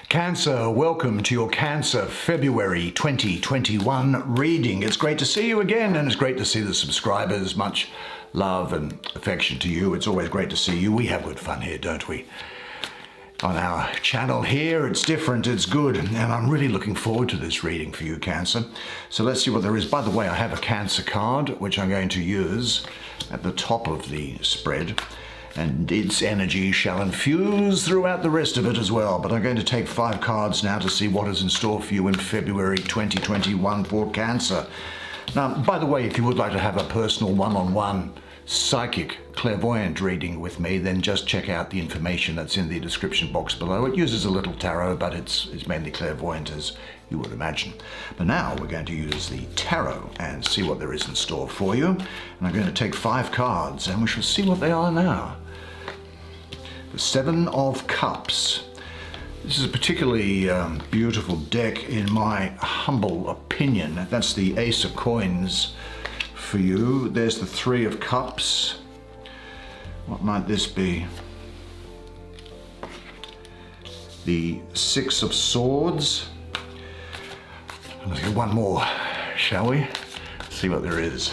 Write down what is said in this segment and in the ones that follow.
Cancer, welcome to your Cancer February 2021 reading. It's great to see you again, and it's great to see the subscribers. Much love and affection to you. It's always great to see you. We have good fun here, don't we? On our channel here, it's different, it's good, and I'm really looking forward to this reading for you, Cancer. So let's see what there is. By the way, I have a Cancer card, which I'm going to use at the top of the spread, and its energy shall infuse throughout the rest of it as well. But I'm going to take 5 cards now to see what is in store for you in February 2021 for Cancer. Now, by the way, if you would like to have a personal one-on-one psychic clairvoyant reading with me, then just check out the information that's in the description box below. It uses a little tarot, but it's mainly clairvoyant, as you would imagine. But now we're going to use the tarot and see what there is in store for you. And I'm going to take 5 cards, and we shall see what they are now. The 7 of Cups. This is a particularly beautiful deck in my humble opinion. That's the Ace of Coins for you. There's the 3 of Cups. What might this be? The 6 of Swords. Let's get one more, shall we? See what there is.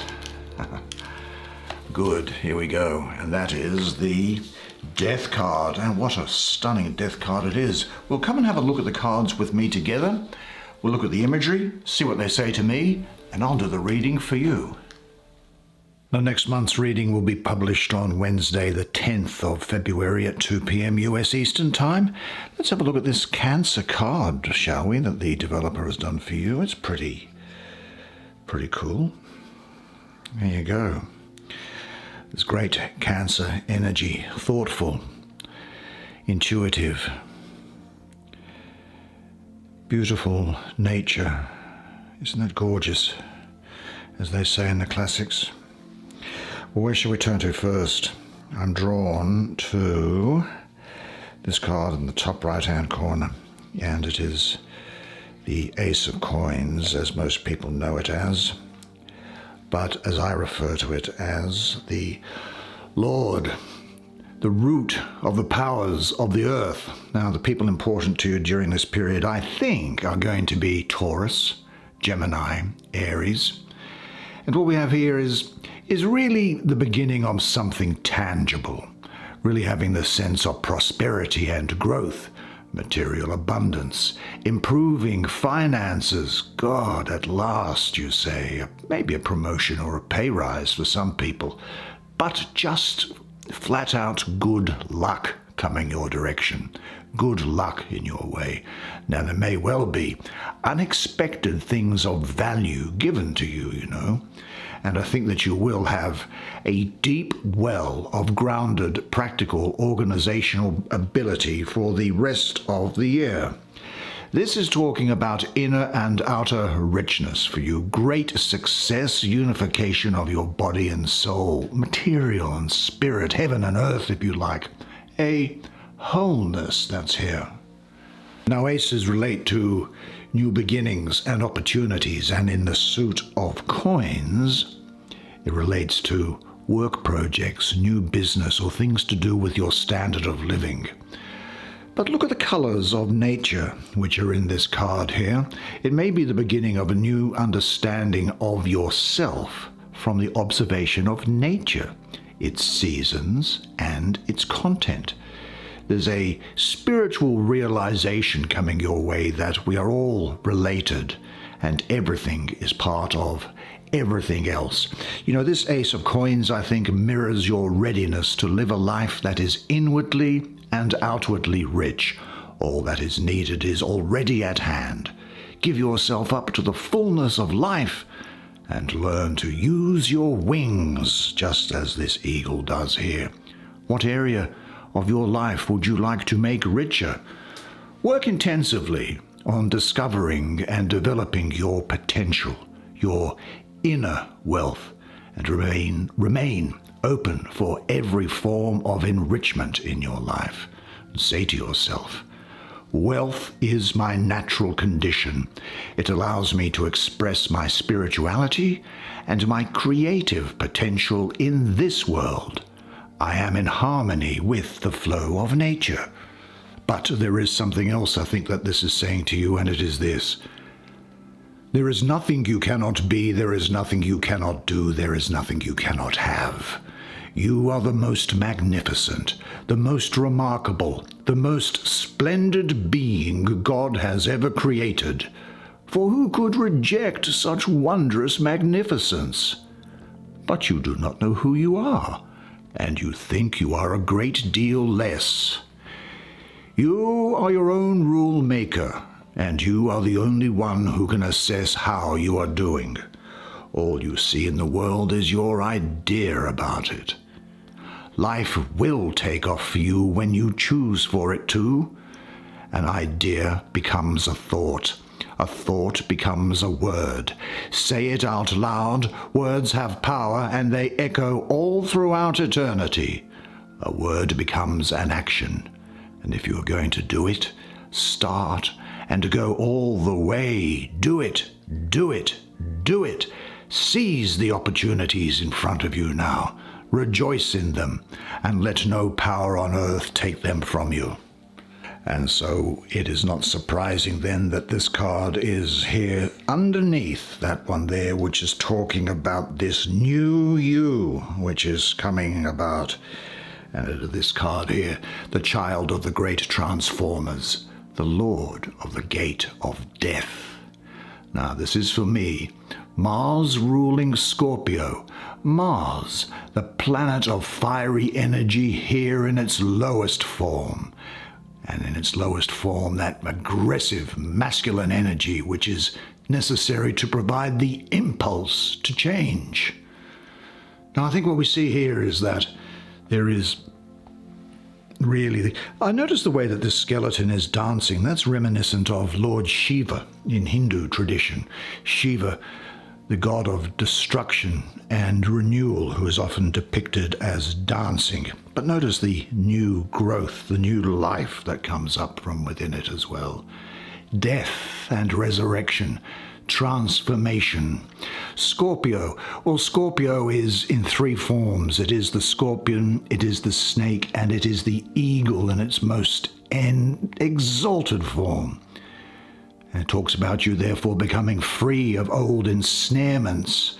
Good, here we go. And that is the Death card. And what a stunning Death card it is. We'll come and have a look at the cards with me together. We'll look at the imagery, see what they say to me, and I'll do the reading for you. Now, next month's reading will be published on Wednesday, the 10th of February at 2 p.m. US Eastern Time. Let's have a look at this Cancer card, shall we, that the developer has done for you. It's pretty cool. There you go. This great Cancer energy, thoughtful, intuitive, beautiful nature. Isn't that gorgeous, as they say in the classics? Well, where shall we turn to first? I'm drawn to this card in the top right-hand corner, and it is the Ace of Coins, as most people know it as, but as I refer to it as the Lord, the root of the powers of the earth. Now, the people important to you during this period, I think, are going to be Taurus, Gemini, Aries. And what we have here is really the beginning of something tangible, really having the sense of prosperity and growth, material abundance, improving finances. God, at last, you say, maybe a promotion or a pay rise for some people, but just flat out good luck coming your direction, good luck in your way. Now, there may well be unexpected things of value given to you, you know, and I think that you will have a deep well of grounded, practical, organizational ability for the rest of the year. This is talking about inner and outer richness for you, great success, unification of your body and soul, material and spirit, heaven and earth, if you like, a wholeness that's here. Now, aces relate to new beginnings and opportunities, and in the suit of coins, it relates to work projects, new business, or things to do with your standard of living. But look at the colors of nature which are in this card here. It may be the beginning of a new understanding of yourself from the observation of nature, its seasons, and its content. There's a spiritual realization coming your way that we are all related and everything is part of everything else. You know, this Ace of Coins, I think, mirrors your readiness to live a life that is inwardly and outwardly rich. All that is needed is already at hand. Give yourself up to the fullness of life and learn to use your wings, just as this eagle does here. What area of your life would you like to make richer? Work intensively on discovering and developing your potential, your inner wealth, and remain open for every form of enrichment in your life. Say to yourself, wealth is my natural condition. It allows me to express my spirituality and my creative potential in this world. I am in harmony with the flow of nature. But there is something else I think that this is saying to you, and it is this. There is nothing you cannot be, there is nothing you cannot do, there is nothing you cannot have. You are the most magnificent, the most remarkable, the most splendid being God has ever created. For who could reject such wondrous magnificence? But you do not know who you are, and you think you are a great deal less. You are your own rule maker, and you are the only one who can assess how you are doing. All you see in the world is your idea about it. Life will take off for you when you choose for it to. An idea becomes a thought becomes a word. Say it out loud, words have power, and they echo all throughout eternity. A word becomes an action, and if you are going to do it, start and go all the way. Do it, do it, do it. Seize the opportunities in front of you now. Rejoice in them, and let no power on earth take them from you. And so it is not surprising then that this card is here underneath that one there, which is talking about this new you, which is coming about. And this card here, the child of the great transformers, the Lord of the gate of death. Now this is for me, Mars ruling Scorpio. Mars, the planet of fiery energy here in its lowest form. And in its lowest form, that aggressive masculine energy which is necessary to provide the impulse to change. Now I think what we see here is that there is really... I notice the way that this skeleton is dancing. That's reminiscent of Lord Shiva in Hindu tradition. Shiva, the god of destruction and renewal, who is often depicted as dancing. But notice the new growth, the new life that comes up from within it as well. Death and resurrection, transformation. Scorpio. Well, Scorpio is in three forms. It is the scorpion, it is the snake, and it is the eagle in its most exalted form. And it talks about you therefore becoming free of old ensnarements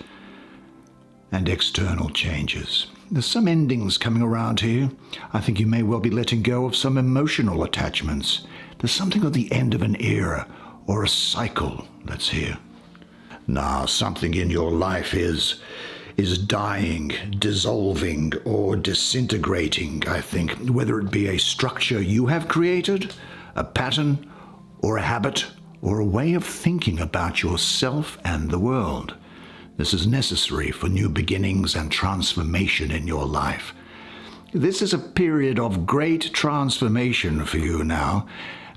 and external changes. There's some endings coming around here. I think you may well be letting go of some emotional attachments. There's something at the end of an era or a cycle that's here. Now, something in your life is dying, dissolving, or disintegrating, I think, whether it be a structure you have created, a pattern, or a habit, or a way of thinking about yourself and the world. This is necessary for new beginnings and transformation in your life. This is a period of great transformation for you now,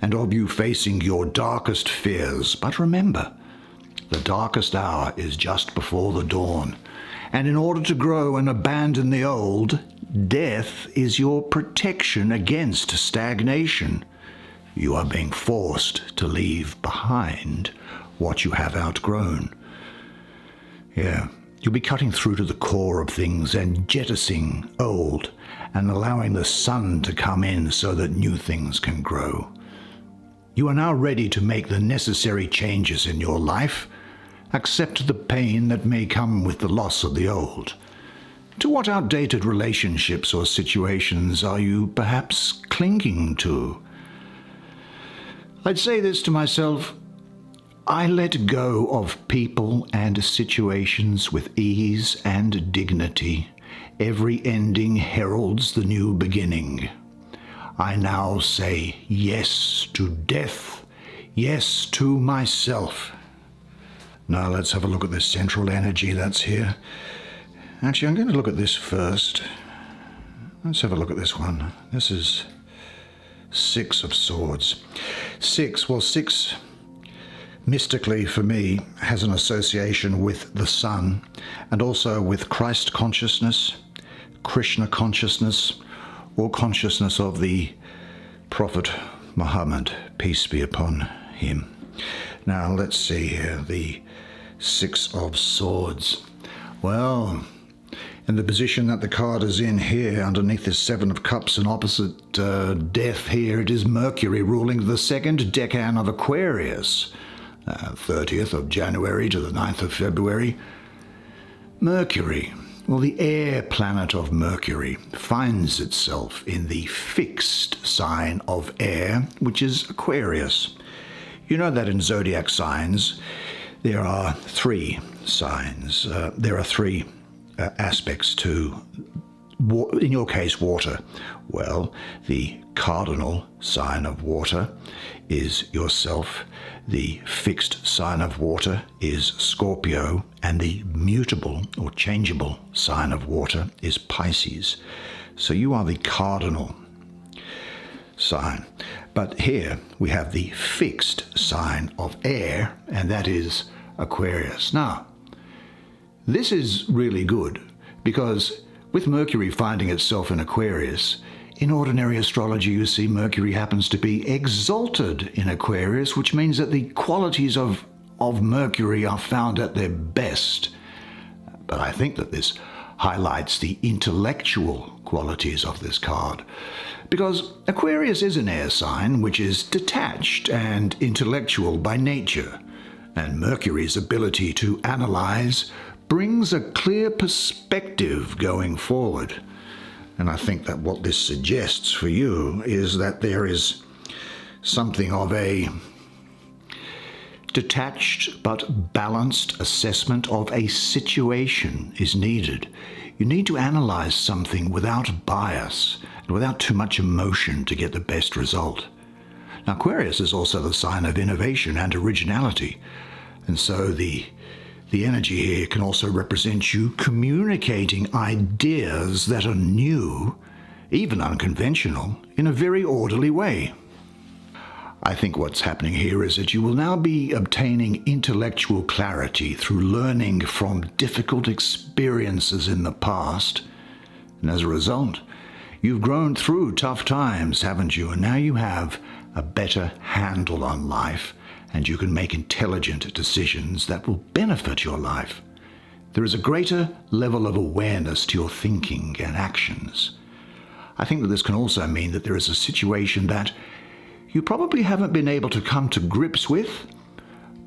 and of you facing your darkest fears. But remember, the darkest hour is just before the dawn, and in order to grow and abandon the old, death is your protection against stagnation. You are being forced to leave behind what you have outgrown. Yeah, you'll be cutting through to the core of things and jettisoning old and allowing the sun to come in so that new things can grow. You are now ready to make the necessary changes in your life. Accept the pain that may come with the loss of the old. To what outdated relationships or situations are you perhaps clinging to? I'd say this to myself: I let go of people and situations with ease and dignity. Every ending heralds the new beginning. I now say yes to death, yes to myself. Now let's have a look at this central energy that's here. Actually, I'm going to look at this first. Let's have a look at this one. This is Six of Swords. Six mystically for me has an association with the sun and also with Christ consciousness, Krishna consciousness, or consciousness of the Prophet Muhammad, peace be upon him. Now let's see here, the Six of Swords. Well, And the position that the card is in here, underneath this Seven of Cups and opposite Death here, it is Mercury ruling the second decan of Aquarius, 30th of January to the 9th of February. Mercury, well, the air planet of Mercury, finds itself in the fixed sign of air, which is Aquarius. You know that in zodiac signs, there are three signs. There are three aspects to, in your case, water. Well, the cardinal sign of water is yourself. The fixed sign of water is Scorpio, and the mutable or changeable sign of water is Pisces. So you are the cardinal sign. But here we have the fixed sign of air, and that is Aquarius. Now, this is really good because with Mercury finding itself in Aquarius, in ordinary astrology, you see Mercury happens to be exalted in Aquarius, which means that the qualities of Mercury are found at their best. But I think that this highlights the intellectual qualities of this card, because Aquarius is an air sign which is detached and intellectual by nature, and Mercury's ability to analyze brings a clear perspective going forward. And I think that what this suggests for you is that there is something of a detached but balanced assessment of a situation is needed. You need to analyze something without bias and without too much emotion to get the best result. Now, Aquarius is also the sign of innovation and originality, and so the energy here can also represent you communicating ideas that are new, even unconventional, in a very orderly way. I think what's happening here is that you will now be obtaining intellectual clarity through learning from difficult experiences in the past. And as a result, you've grown through tough times, haven't you? And now you have a better handle on life, and you can make intelligent decisions that will benefit your life. There is a greater level of awareness to your thinking and actions. I think that this can also mean that there is a situation that you probably haven't been able to come to grips with,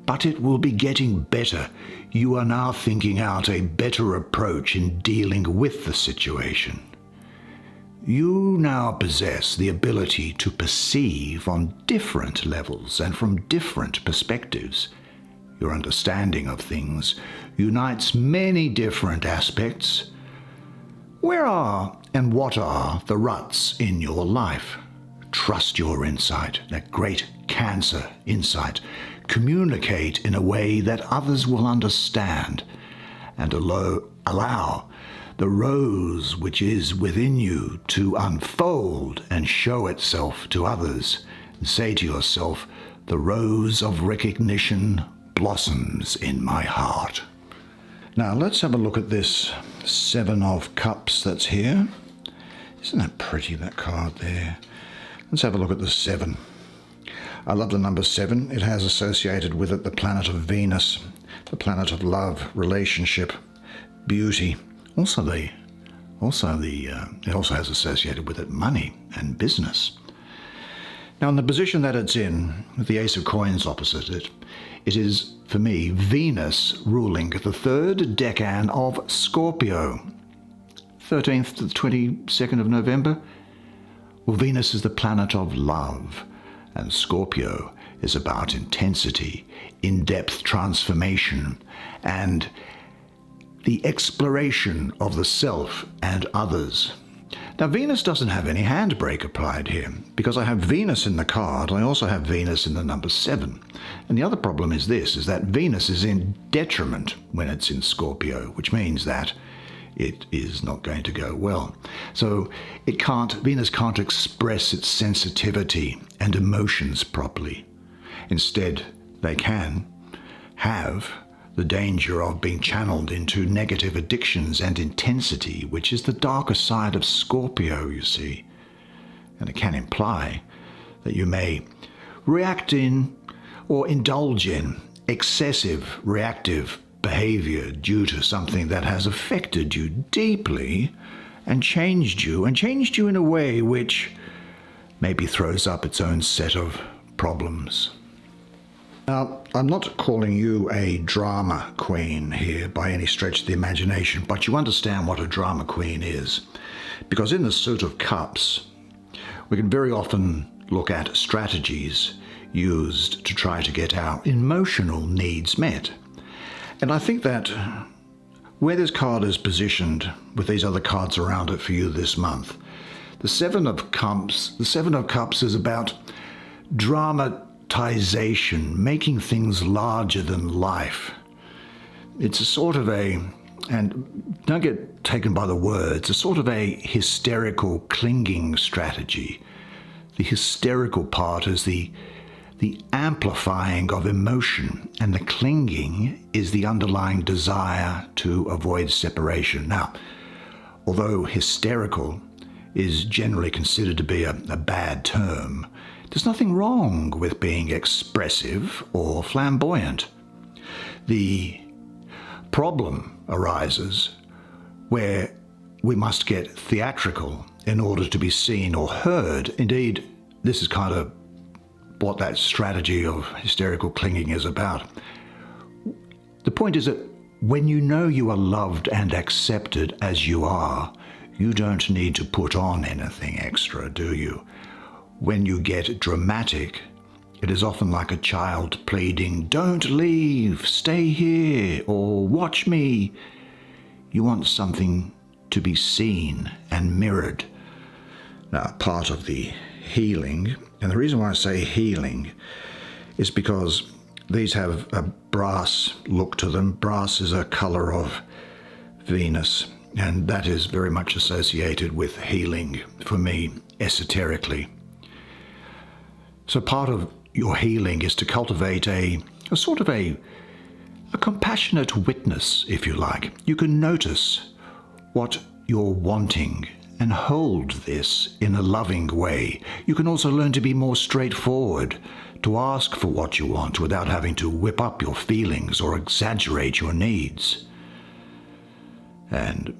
but it will be getting better. You are now thinking out a better approach in dealing with the situation. You now possess the ability to perceive on different levels and from different perspectives. Your understanding of things unites many different aspects. Where are and what are the ruts in your life? Trust your insight, that great Cancer insight. Communicate in a way that others will understand, and allow the rose which is within you to unfold and show itself to others. And say to yourself, the rose of recognition blossoms in my heart. Now let's have a look at this Seven of Cups that's here. Isn't that pretty, that card there? Let's have a look at the 7. I love the number 7. It has associated with it the planet of Venus, the planet of love, relationship, beauty. It also has associated with it money and business. Now, in the position that it's in, with the Ace of Coins opposite it, it is, for me, Venus ruling the third decan of Scorpio, 13th to the 22nd of November. Well, Venus is the planet of love, and Scorpio is about intensity, in-depth transformation, and the exploration of the self and others. Now, Venus doesn't have any handbrake applied here. Because I have Venus in the card, I also have Venus in the number 7. And the other problem is this, is that Venus is in detriment when it's in Scorpio, which means that it is not going to go well. So Venus can't express its sensitivity and emotions properly. Instead, they can have the danger of being channeled into negative addictions and intensity, which is the darker side of Scorpio, you see. And it can imply that you may react in or indulge in excessive reactive behavior due to something that has affected you deeply and changed you in a way which maybe throws up its own set of problems. Now, I'm not calling you a drama queen here by any stretch of the imagination, but you understand what a drama queen is. Because in the Suit of Cups, we can very often look at strategies used to try to get our emotional needs met. And I think that where this card is positioned with these other cards around it for you this month, the Seven of Cups is about dramatization, making things larger than life. It's a sort of and don't get taken by the words, a sort of a hysterical clinging strategy. The hysterical part is the amplifying of emotion, and the clinging is the underlying desire to avoid separation. Now, although hysterical is generally considered to be a bad term, there's nothing wrong with being expressive or flamboyant. The problem arises where we must get theatrical in order to be seen or heard. Indeed, this is kind of what that strategy of hysterical clinging is about. The point is that when you know you are loved and accepted as you are, you don't need to put on anything extra, do you? When you get dramatic, it is often like a child pleading, "Don't leave, stay here," or "Watch me." You want something to be seen and mirrored. Now, part of the healing, and the reason why I say healing is because these have a brass look to them. Brass is a color of Venus, and that is very much associated with healing for me, esoterically. So part of your healing is to cultivate a sort of a compassionate witness, if you like. You can notice what you're wanting and hold this in a loving way. You can also learn to be more straightforward, to ask for what you want without having to whip up your feelings or exaggerate your needs. And,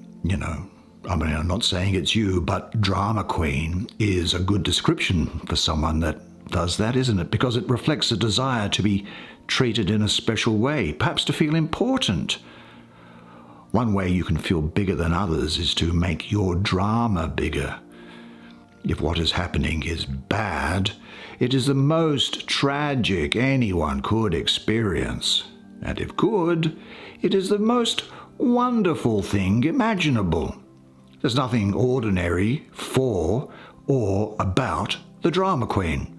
I'm not saying it's you, but drama queen is a good description for someone that does that, isn't it? Because it reflects a desire to be treated in a special way, perhaps to feel important. One way you can feel bigger than others is to make your drama bigger. If what is happening is bad, it is the most tragic anyone could experience. And if good, it is the most wonderful thing imaginable. There's nothing ordinary for or about the drama queen,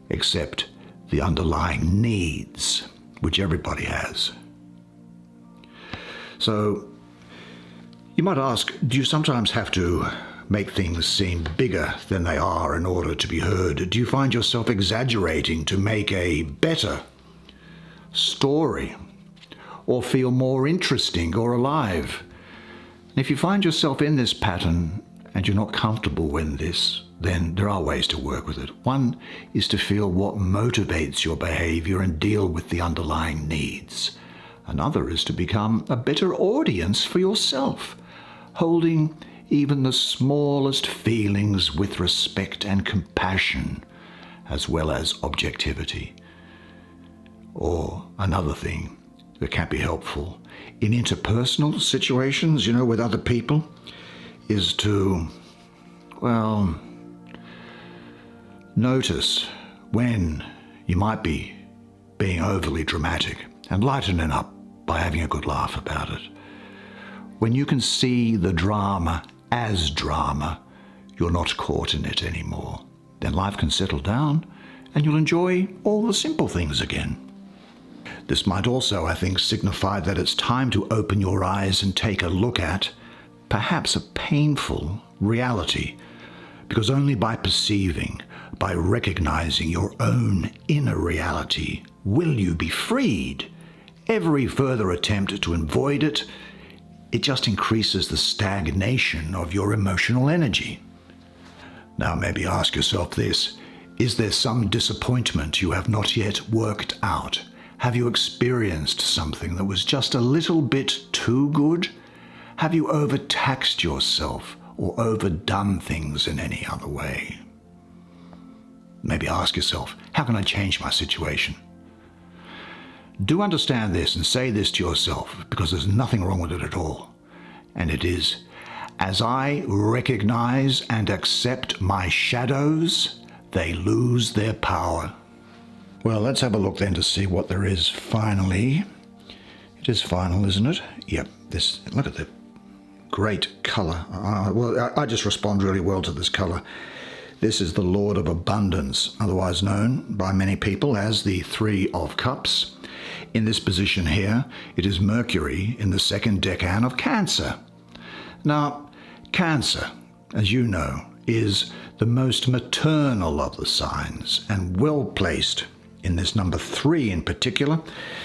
except the underlying needs, which everybody has. So, you might ask, do you sometimes have to make things seem bigger than they are in order to be heard? Do you find yourself exaggerating to make a better story, or feel more interesting or alive? And if you find yourself in this pattern and you're not comfortable with this, then there are ways to work with it. One is to feel what motivates your behavior and deal with the underlying needs. Another is to become a better audience for yourself, holding even the smallest feelings with respect and compassion, as well as objectivity. Or another thing that can be helpful in interpersonal situations, with other people, is to, notice when you might be being overly dramatic and lighten it up by having a good laugh about it. When you can see the drama as drama, you're not caught in it anymore. Then life can settle down and you'll enjoy all the simple things again. This might also, I think, signify that it's time to open your eyes and take a look at perhaps a painful reality, because only by perceiving, by recognizing your own inner reality, will you be freed. Every further attempt to avoid it, it just increases the stagnation of your emotional energy. Now maybe ask yourself this: is there some disappointment you have not yet worked out? Have you experienced something that was just a little bit too good? Have you overtaxed yourself or overdone things in any other way? Maybe ask yourself, how can I change my situation? Do understand this and say this to yourself, because there's nothing wrong with it at all. And it is, as I recognize and accept my shadows, they lose their power. Well, let's have a look then to see what there is finally. It is final, isn't it? Yep, look at the great colour. I just respond really well to this colour. This is the Lord of Abundance, otherwise known by many people as the Three of Cups. In this position here, it is Mercury in the second decan of Cancer. Now, Cancer, as you know, is the most maternal of the signs and well placed in this number 3 in particular.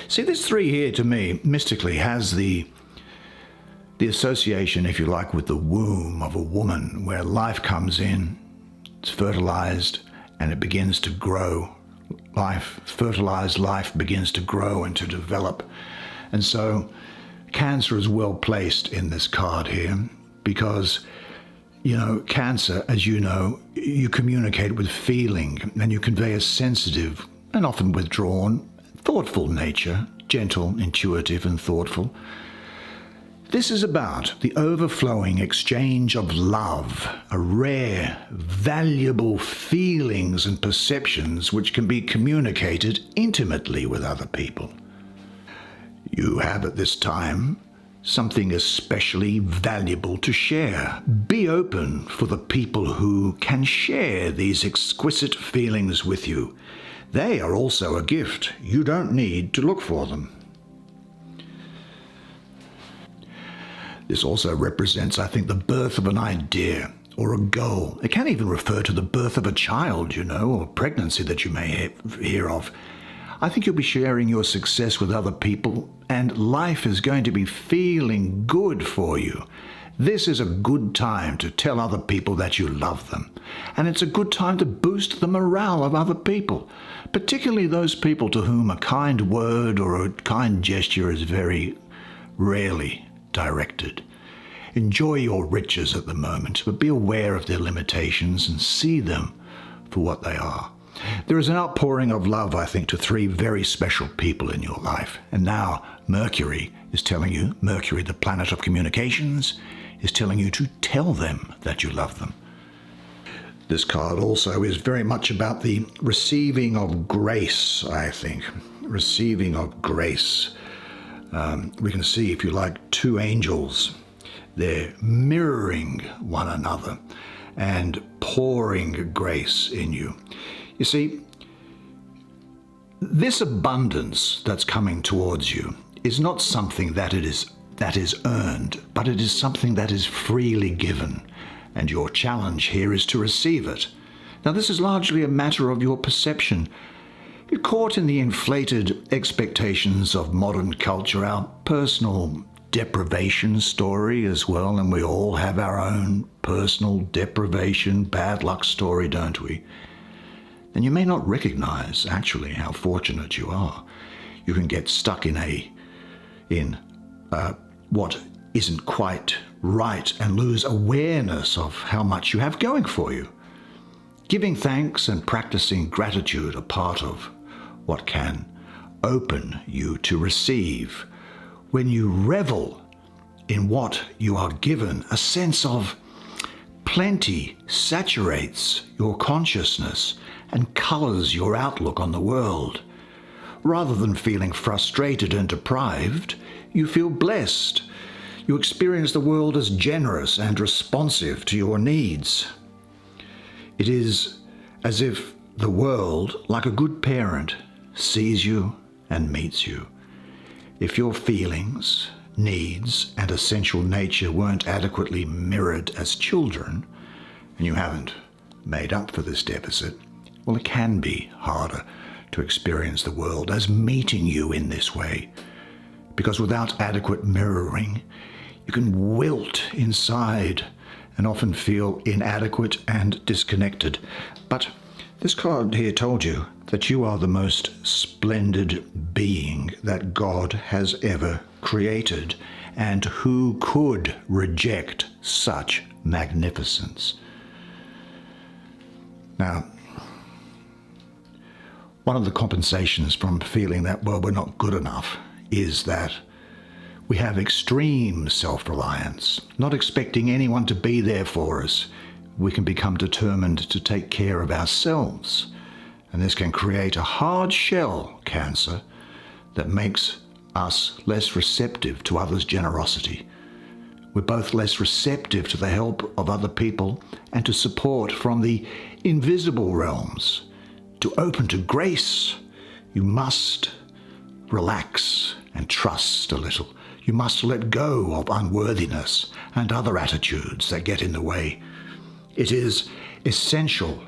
See, this 3 here to me mystically has the association, if you like, with the womb of a woman, where life comes in, it's fertilized, and it begins to grow. Fertilized life begins to grow and to develop. And so Cancer is well placed in this card here because, Cancer, as you know, you communicate with feeling and you convey a sensitive and often withdrawn, thoughtful nature, gentle, intuitive, and thoughtful. This is about the overflowing exchange of love, a rare, valuable feelings and perceptions which can be communicated intimately with other people. You have at this time something especially valuable to share. Be open for the people who can share these exquisite feelings with you. They are also a gift. You don't need to look for them. This also represents, I think, the birth of an idea or a goal. It can even refer to the birth of a child, or pregnancy that you may hear of. I think you'll be sharing your success with other people, and life is going to be feeling good for you. This is a good time to tell other people that you love them. And it's a good time to boost the morale of other people, particularly those people to whom a kind word or a kind gesture is very rarely directed. Enjoy your riches at the moment, but be aware of their limitations and see them for what they are. There is an outpouring of love, I think, to 3 very special people in your life. And now Mercury is telling you, Mercury, the planet of communications, is telling you to tell them that you love them. This card also is very much about the receiving of grace, I think. Receiving of grace. We can see, if you like, 2 angels. They're mirroring one another and pouring grace in you. You see, this abundance that's coming towards you is not something that is earned, but it is something that is freely given. And your challenge here is to receive it. Now, this is largely a matter of your perception. You're caught in the inflated expectations of modern culture, our personal deprivation story as well, and we all have our own personal deprivation, bad luck story, don't we? Then you may not recognize actually how fortunate you are. You can get stuck in what isn't quite right and lose awareness of how much you have going for you. Giving thanks and practicing gratitude are part of what can open you to receive. When you revel in what you are given, a sense of plenty saturates your consciousness and colors your outlook on the world. Rather than feeling frustrated and deprived, you feel blessed. You experience the world as generous and responsive to your needs. It is as if the world, like a good parent, sees you and meets you. If your feelings, needs, and essential nature weren't adequately mirrored as children, and you haven't made up for this deficit, well, it can be harder to experience the world as meeting you in this way, because without adequate mirroring, you can wilt inside and often feel inadequate and disconnected. But This card here told you that you are the most splendid being that God has ever created, and who could reject such magnificence? Now, one of the compensations from feeling that, well, we're not good enough is that we have extreme self-reliance, not expecting anyone to be there for us. We can become determined to take care of ourselves. And this can create a hard shell, Cancer, that makes us less receptive to others' generosity. We're both less receptive to the help of other people and to support from the invisible realms. To open to grace, you must relax and trust a little. You must let go of unworthiness and other attitudes that get in the way. It is essential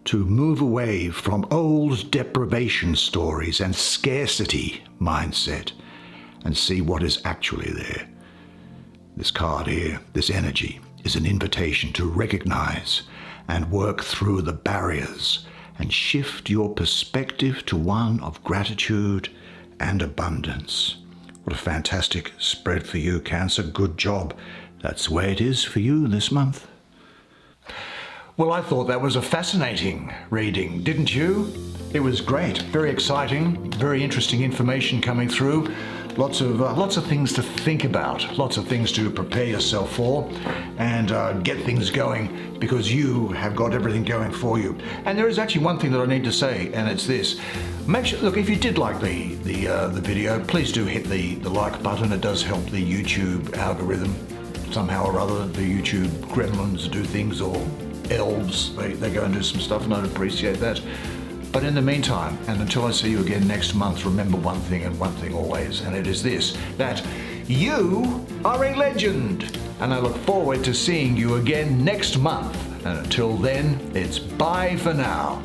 to move away from old deprivation stories and scarcity mindset and see what is actually there. This card here, this energy, is an invitation to recognize and work through the barriers and shift your perspective to one of gratitude and abundance. What a fantastic spread for you, Cancer. Good job. That's the way it is for you this month. Well, I thought that was a fascinating reading, didn't you? It was great, very exciting, very interesting information coming through. Lots of things to think about, lots of things to prepare yourself for, and get things going, because you have got everything going for you. And there is actually one thing that I need to say, and it's this: make sure, look, if you did like the video, please do hit the like button. It does help the YouTube algorithm somehow or other. The YouTube gremlins do things, or elves, they go and do some stuff, and I'd appreciate that. But in the meantime, and until I see you again next month, remember one thing and one thing always, and it is this: that you are a legend. And I look forward to seeing you again next month. And until then, it's bye for now.